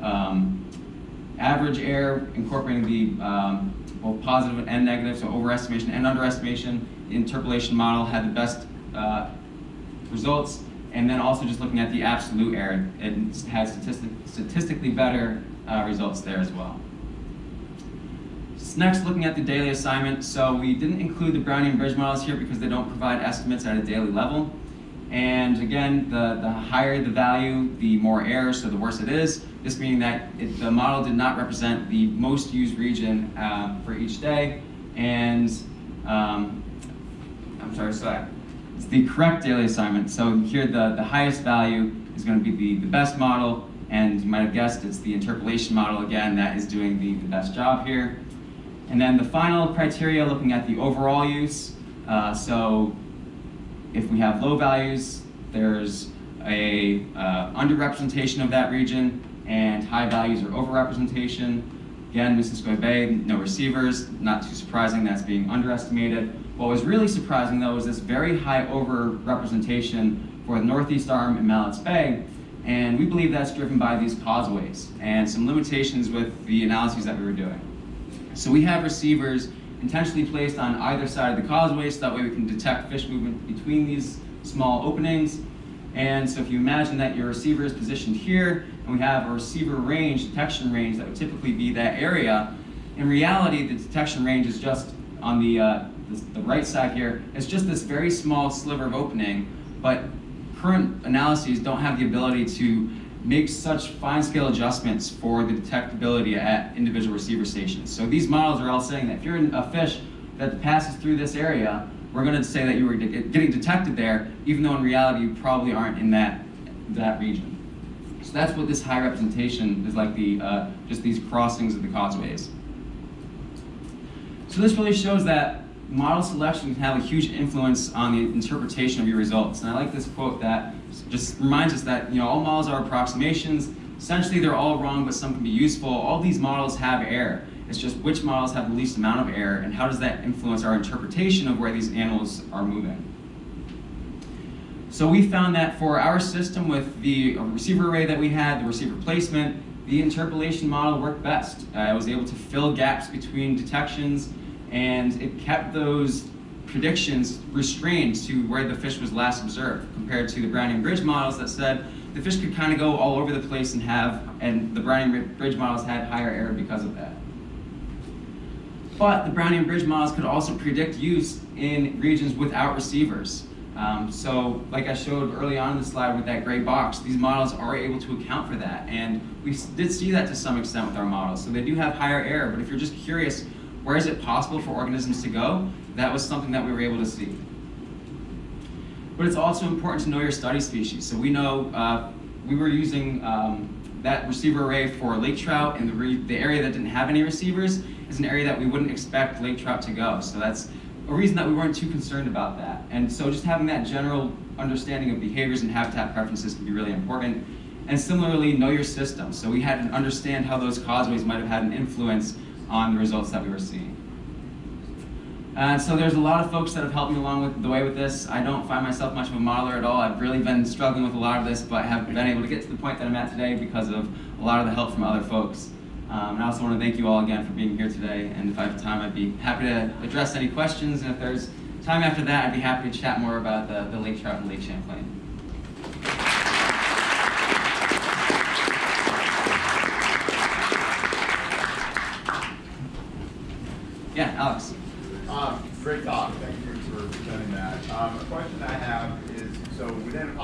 average error, incorporating the both positive and negative, so overestimation and underestimation. The interpolation model had the best results, and then also just looking at the absolute error, it had statistically better results there as well. Next, looking at the daily assignment. So we didn't include the Brownian and Bridge models here because they don't provide estimates at a daily level. And again, the higher the value, the more error, so the worse it is. This meaning that the model did not represent the most used region for each day. And it's the correct daily assignment. So here the highest value is going to be the best model. And you might have guessed it's the interpolation model, again, that is doing the best job here. And then the final criteria, looking at the overall use. So if we have low values, there's a underrepresentation of that region, and high values are overrepresentation. Again, Missisquoi Bay, no receivers, not too surprising, that's being underestimated. What was really surprising though is this very high overrepresentation for the Northeast Arm and Mallett's Bay, and we believe that's driven by these causeways and some limitations with the analyses that we were doing. So we have receivers intentionally placed on either side of the causeway, so that way we can detect fish movement between these small openings. And so if you imagine that your receiver is positioned here, and we have a receiver range, detection range, that would typically be that area, in reality, the detection range is just on the right side here. It's just this very small sliver of opening, but current analyses don't have the ability to make such fine-scale adjustments for the detectability at individual receiver stations. So these models are all saying that if you're a fish that passes through this area, we're going to say that you were getting detected there, even though in reality you probably aren't in that region. So that's what this high representation is like, just these crossings of the causeways. So this really shows that model selection can have a huge influence on the interpretation of your results. And I like this quote that just reminds us that all models are approximations. Essentially, they're all wrong, but some can be useful. All these models have error. It's just which models have the least amount of error, and how does that influence our interpretation of where these animals are moving. So we found that for our system with the receiver array that we had, the receiver placement, the interpolation model worked best. It was able to fill gaps between detections, and it kept those predictions restrained to where the fish was last observed, compared to the Brownian and Bridge models that said the fish could kind of go all over the place and the Brownian and Bridge models had higher error because of that. But the Brownian and Bridge models could also predict use in regions without receivers. So like I showed early on in the slide with that gray box, these models are able to account for that. And we did see that to some extent with our models. So they do have higher error, but if you're just curious, where is it possible for organisms to go? That was something that we were able to see. But it's also important to know your study species. So we know we were using that receiver array for lake trout, and the area that didn't have any receivers is an area that we wouldn't expect lake trout to go. So that's a reason that we weren't too concerned about that. And so just having that general understanding of behaviors and habitat preferences can be really important. And similarly, know your system. So we had to understand how those causeways might have had an influence on the results that we were seeing. And so there's a lot of folks that have helped me along the way with this. I don't find myself much of a modeler at all. I've really been struggling with a lot of this, but have been able to get to the point that I'm at today because of a lot of the help from other folks. And I also want to thank you all again for being here today. And if I have time, I'd be happy to address any questions. And if there's time after that, I'd be happy to chat more about the lake trout and Lake Champlain. Yeah, Alex. Great talk. Thank you for presenting that. A question I have is, so within